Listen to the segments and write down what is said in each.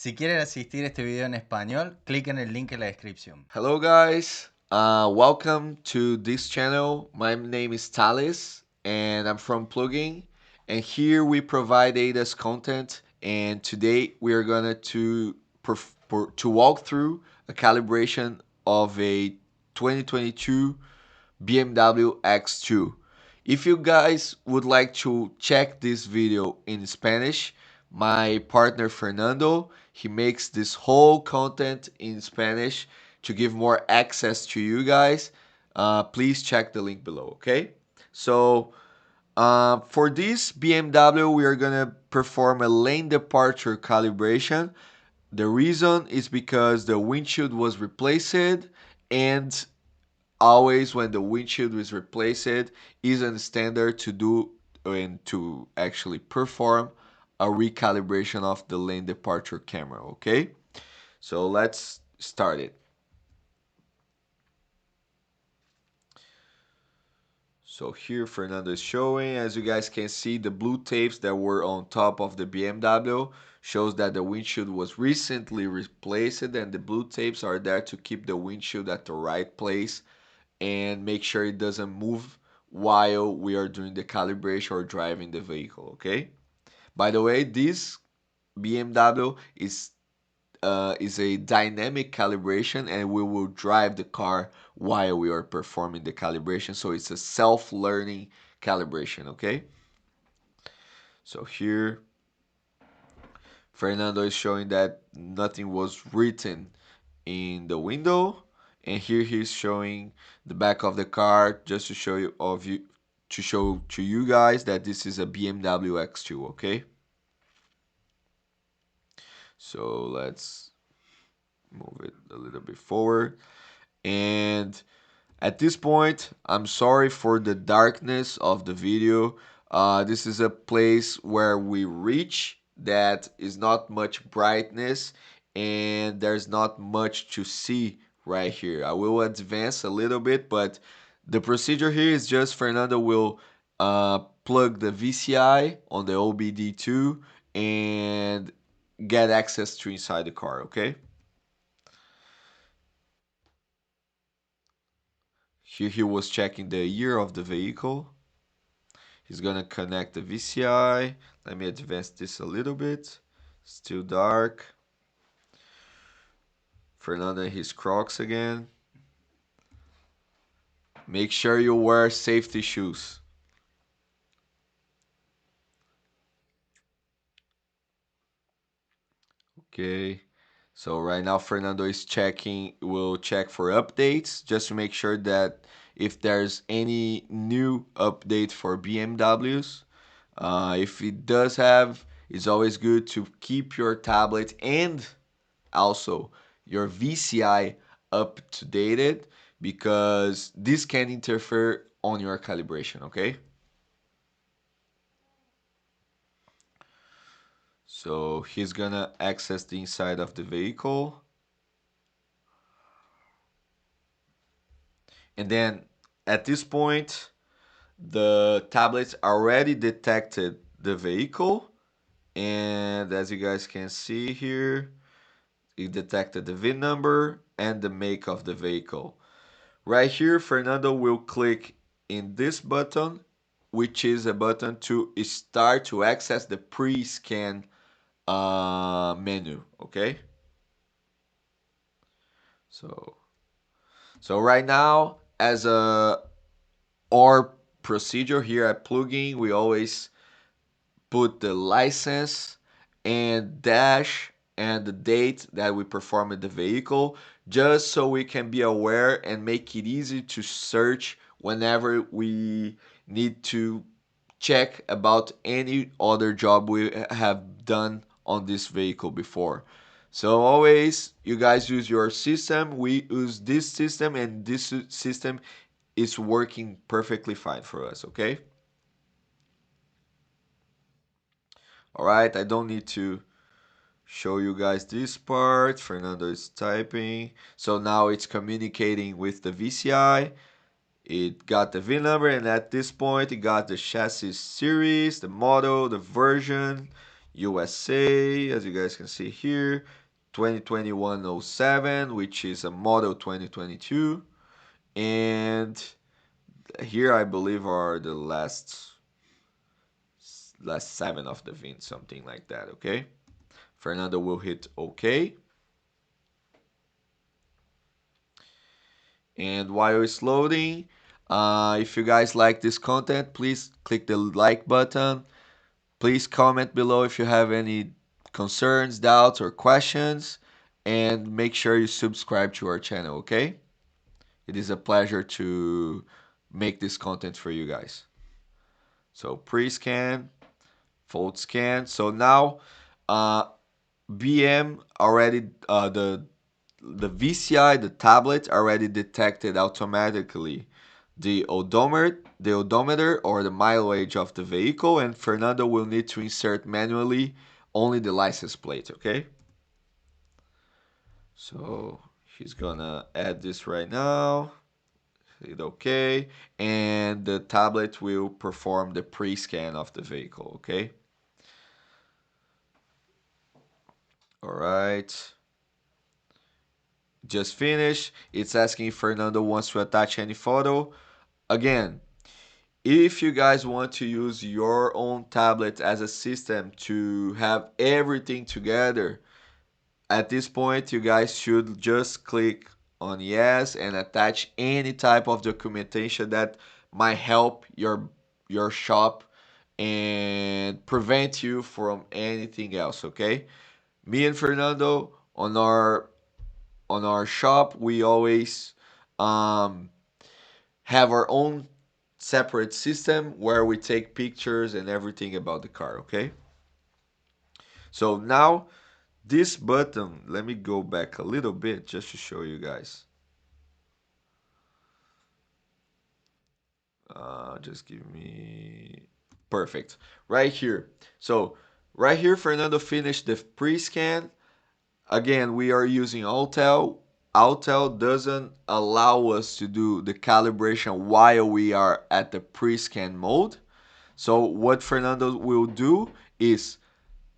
Si quieren asistir a este video en español, clic en el link en la descripción. Hello guys, welcome to this channel. My name is Thalles and I'm from Plugin, and here we provide ADAS content, and today we are gonna to walk through a calibration of a 2022 BMW X2. If you guys would like to check this video in Spanish, my partner Fernando, he makes this whole content in Spanish to give more access to you guys. Please check the link below, okay? So for this BMW, we are gonna perform a lane departure calibration. The reason is because the windshield was replaced, and always when the windshield is replaced isn't standard to do and to actually perform a recalibration of the lane departure camera. Okay, so let's start it. So here Fernando is showing, as you guys can see, the blue tapes that were on top of the BMW shows that the windshield was recently replaced, and the blue tapes are there to keep the windshield at the right place and make sure it doesn't move while we are doing the calibration or driving the vehicle. Okay, by the way, this BMW is a dynamic calibration, and we will drive the car while we are performing the calibration, so it's a self-learning calibration. Okay, so here Fernando is showing that nothing was written in the window, and here he's showing the back of the car just to show you to show to you guys that this is a BMW X2. Okay, so let's move it a little bit forward. And at this point, I'm sorry for the darkness of the video. This is a place where we reach that is not much brightness, and there's not much to see right here. I will advance a little bit, but the procedure here is just Fernando will plug the VCI on the OBD2 and get access to inside the car. Okay, here he was checking the year of the vehicle. He's gonna connect the VCI. Let me advance this a little bit. Still dark. Fernando and his Crocs again. Make sure you wear safety shoes. Okay. So right now Fernando is checking, will check for updates just to make sure that if there's any new update for BMWs. If it does have, it's always good to keep your tablet and also your VCI up to date, because this can interfere on your calibration. Okay, so he's gonna access the inside of the vehicle, and then at this point the tablets already detected the vehicle, and as you guys can see here, it detected the VIN number and the make of the vehicle. Right here, Fernando will click in this button, which is a button to start to access the pre-scan menu. Okay, so right now, as a our procedure here at Plugin, we always put the license and dash and the date that we performed the vehicle, just so we can be aware and make it easy to search whenever we need to check about any other job we have done on this vehicle before. So always you guys use your system, we use this system, and this system is working perfectly fine for us. Okay, all right, I don't need to show you guys this part. Fernando is typing. So now it's communicating with the VCI. It got the VIN number, and at this point it got the chassis series, the model, the version. USA, as you guys can see here, 2021-07, which is a model 2022. And here I believe are the last seven of the VIN, something like that, okay? Fernando will hit OK. And while it's loading, if you guys like this content, please click the like button. Please comment below if you have any concerns, doubts, or questions. And make sure you subscribe to our channel, okay? It is a pleasure to make this content for you guys. So pre-scan, fold scan. So now BM already the VCI, the tablet already detected automatically the odometer or the mileage of the vehicle, and Fernando will need to insert manually only the license plate, okay? So he's gonna add this right now. Hit OK, and the tablet will perform the pre-scan of the vehicle, okay? All right. Just finished. It's asking if Fernando wants to attach any photo. Again, if you guys want to use your own tablet as a system to have everything together, at this point you guys should just click on yes and attach any type of documentation that might help your shop and prevent you from anything else, okay? Me and Fernando on our shop, we always um, have our own separate system where we take pictures and everything about the car, okay? So now this button, let me go back a little bit just to show you guys. Just give me perfect right here. So right here, Fernando finished the pre-scan. Again, we are using Autel. Autel doesn't allow us to do the calibration while we are at the pre-scan mode. So what Fernando will do is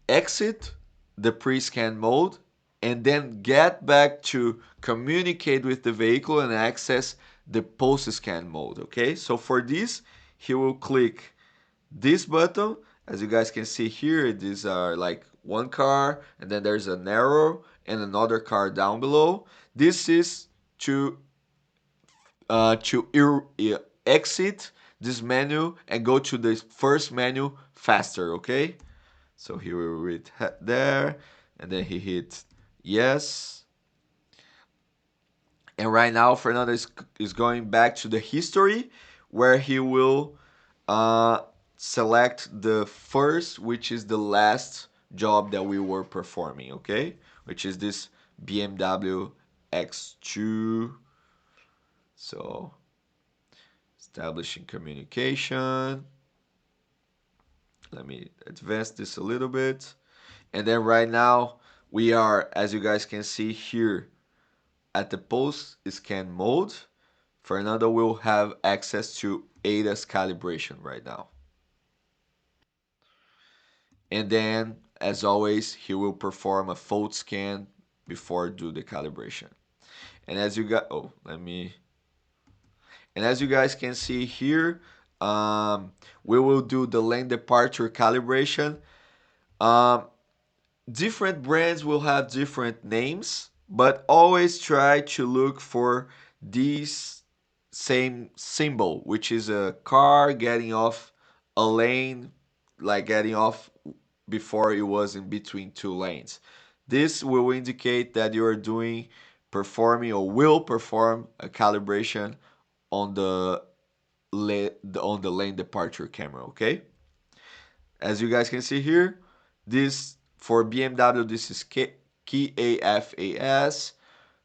exit the pre-scan mode and then get back to communicate with the vehicle and access the post-scan mode, okay? So for this, he will click this button. As you guys can see here, these are like one car and then there's an arrow and another car down below. This is to exit this menu and go to the first menu faster, okay? So he will read there, and then he hit yes. And right now, Fernando is going back to the history where he will uh, select the first, which is the last job that we were performing, okay? Which is this BMW X2. So, establishing communication. Let me advance this a little bit. And then right now, we are, as you guys can see here, at the post scan mode. Fernando will have access to ADAS calibration right now. And then, as always, he will perform a fold scan before do the calibration. And as you got, and as you guys can see here, we will do the lane departure calibration. Um, Different brands will have different names, but always try to look for this same symbol, which is a car getting off a lane, like getting off before it was in between two lanes. This will indicate that you are performing or will perform a calibration on on the lane departure camera, okay? As you guys can see here, this for BMW this is KAFAS.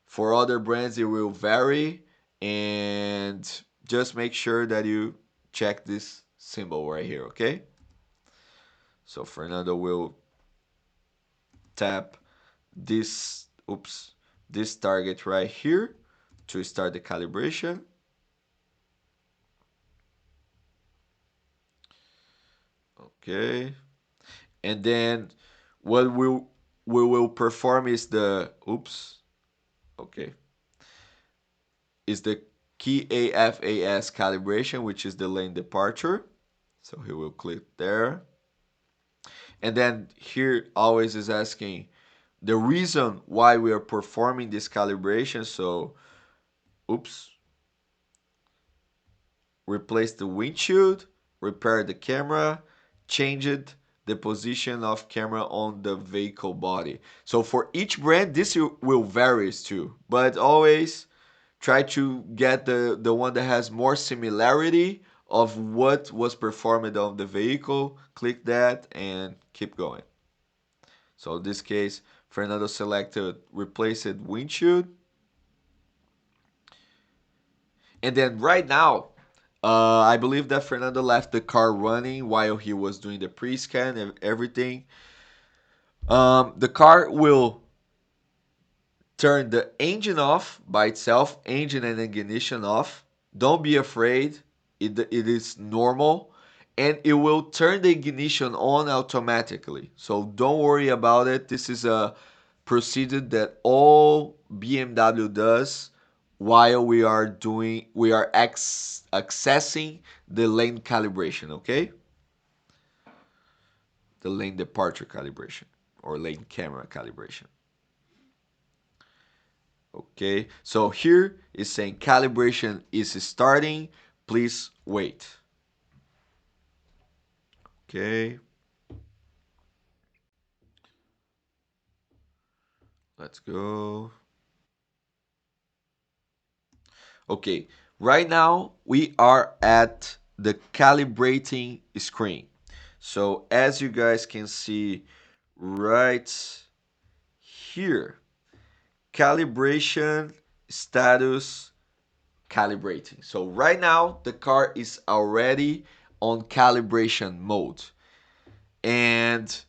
For other brands it will vary, and just make sure that you check this symbol right here, okay? So Fernando will tap this target right here to start the calibration. Okay. And then what we will perform is the okay, is the key AFAS calibration, which is the lane departure. So he will click there. And then here always is asking the reason why we are performing this calibration. So, oops, replace the windshield, repair the camera, changed the position of camera on the vehicle body. So for each brand, this will varies too, but always try to get the one that has more similarity of what was performed on the vehicle. Click that and keep going. So in this case, Fernando selected replaced windshield. And then right now, I believe that Fernando left the car running while he was doing the pre-scan and everything. The car will turn the engine off by itself, engine and ignition off. Don't be afraid, it is normal. And it will turn the ignition on automatically. So don't worry about it. This is a procedure that all BMW does while we are accessing the lane calibration, okay? The lane departure calibration or lane camera calibration. Okay, so here is saying calibration is starting. Please wait. Okay, let's go. Okay, right now we are at the calibrating screen. So as you guys can see right here, calibration status calibrating. So right now the car is already on calibration mode. And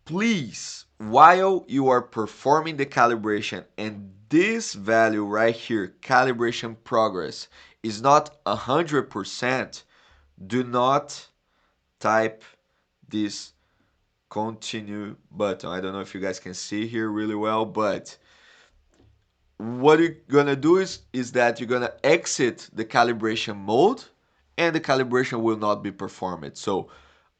please, while you are performing the calibration and this value right here, calibration progress, is not 100%, do not type this continue button. I don't know if you guys can see here really well, but what you're gonna do is that you're gonna exit the calibration mode and the calibration will not be performed. So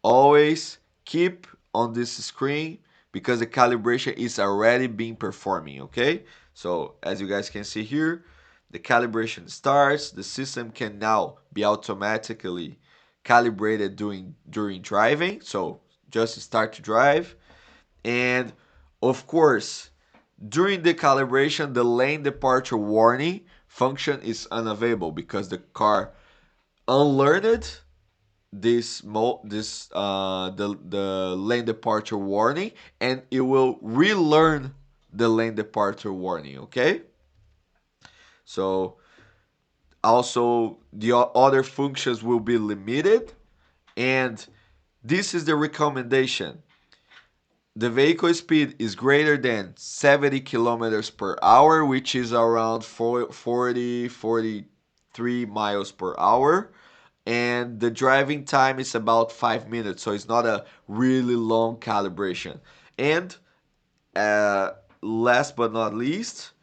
always keep on this screen because the calibration is already being performing, okay? So as you guys can see here, the calibration starts. The system can now be automatically calibrated during driving. So just start to drive. And of course, during the calibration, the lane departure warning function is unavailable because the car unlearned the lane departure warning, and it will relearn the lane departure warning. Okay, so also the other functions will be limited, and this is the recommendation. The vehicle speed is greater than 70 kilometers per hour, which is around 43 miles per hour. And the driving time is about 5 minutes, so it's not a really long calibration. And uh, last but not least,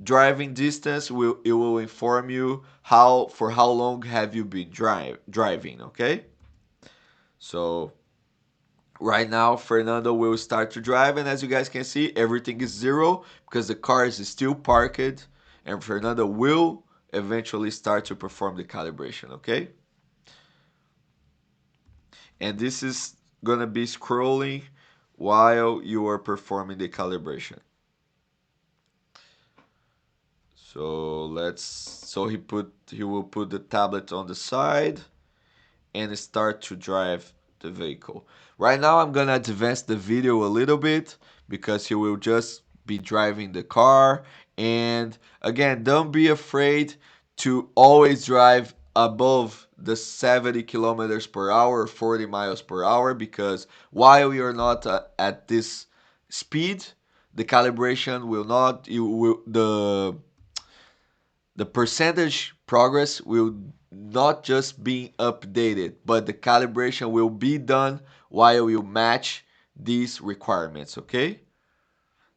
driving distance will inform you how long have you been driving. Okay, so right now, Fernando will start to drive, and as you guys can see, everything is zero because the car is still parked, and Fernando will eventually start to perform the calibration, okay? And this is gonna be scrolling while you are performing the calibration. So he will put the tablet on the side and start to drive the vehicle. Right now I'm gonna advance the video a little bit because he will just be driving the car. And again, don't be afraid to always drive above the 70 kilometers per hour, 40 miles per hour, because while you're not at this speed, the calibration will not, you will, the percentage progress will not just be updated, but the calibration will be done while you match these requirements, okay?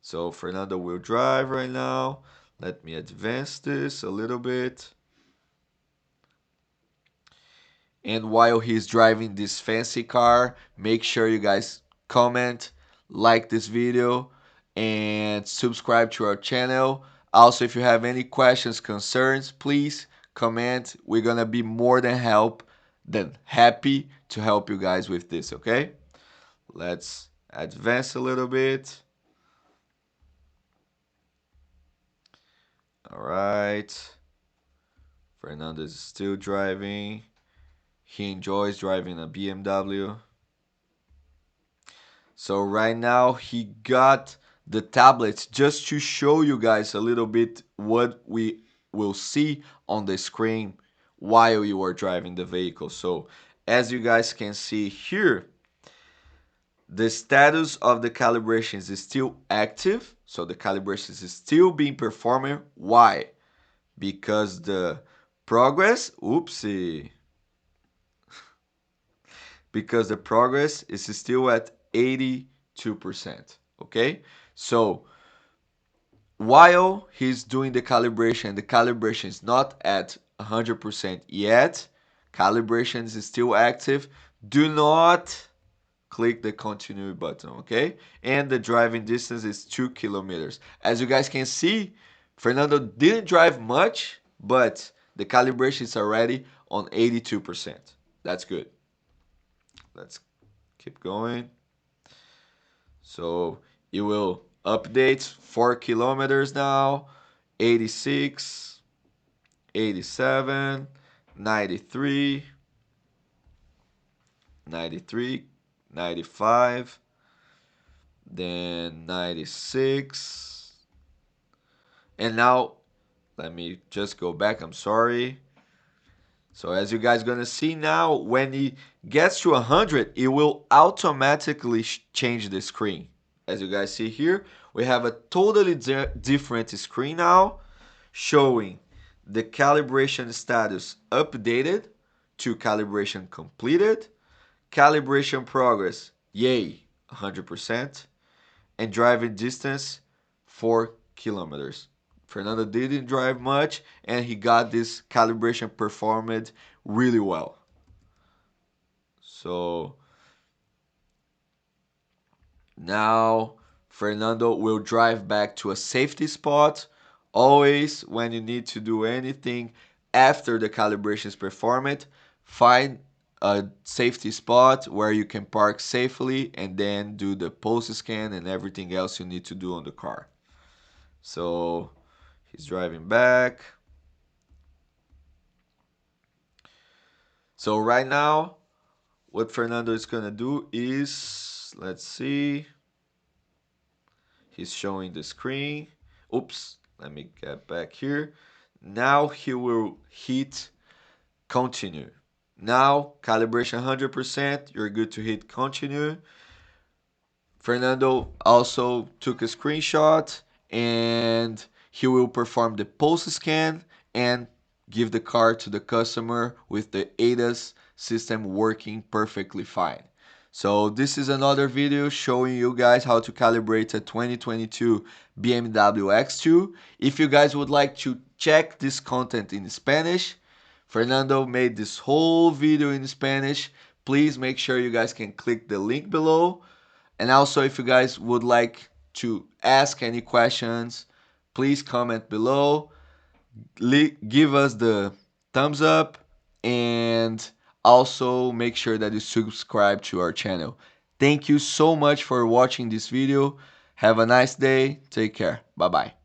So Fernando will drive right now. Let me advance this a little bit. And while he's driving this fancy car, make sure you guys comment, like this video, and subscribe to our channel. Also, if you have any questions, concerns, please comment. We're gonna be more than happy to help you guys with this, okay? Let's advance a little bit. All right. Fernando is still driving. He enjoys driving a BMW. So right now he got the tablets just to show you guys a little bit what we will see on the screen while you are driving the vehicle. So as you guys can see here, the status of the calibrations is still active. So the calibrations is still being performed. Why? Because the progress, oopsie, because the progress is still at 82%. Okay? So while he's doing the calibration is not at 100% yet, calibration is still active. Do not click the continue button, okay? And the driving distance is 2 kilometers. As you guys can see, Fernando didn't drive much, but the calibration is already on 82%. That's good. Let's keep going. So it will update 4 kilometers now, 86, 87, 93, 93, 95, then 96. And now, let me just go back, I'm sorry. So as you guys gonna see now, when it gets to 100, it will automatically change the screen. As you guys see here, we have a totally different screen now, showing the calibration status updated to calibration completed, calibration progress, yay, 100%, and driving distance, 4 kilometers. Fernando didn't drive much and he got this calibration performed really well. So now Fernando will drive back to a safety spot. Always when you need to do anything after the calibration is performed, find a safety spot where you can park safely and then do the pulse scan and everything else you need to do on the car. So he's driving back. So right now, what Fernando is gonna do is, let's see, he's showing the screen. Oops, let me get back here. Now he will hit continue. Now calibration 100%, you're good to hit continue. Fernando also took a screenshot and he will perform the pulse scan and give the car to the customer with the ADAS system working perfectly fine. So this is another video showing you guys how to calibrate a 2022 BMW X2. If you guys would like to check this content in Spanish, Fernando made this whole video in Spanish. Please make sure you guys can click the link below. And also, if you guys would like to ask any questions, please comment below. Give us the thumbs up and also make sure that you subscribe to our channel. Thank you so much for watching this video. Have a nice day. Take care. Bye bye.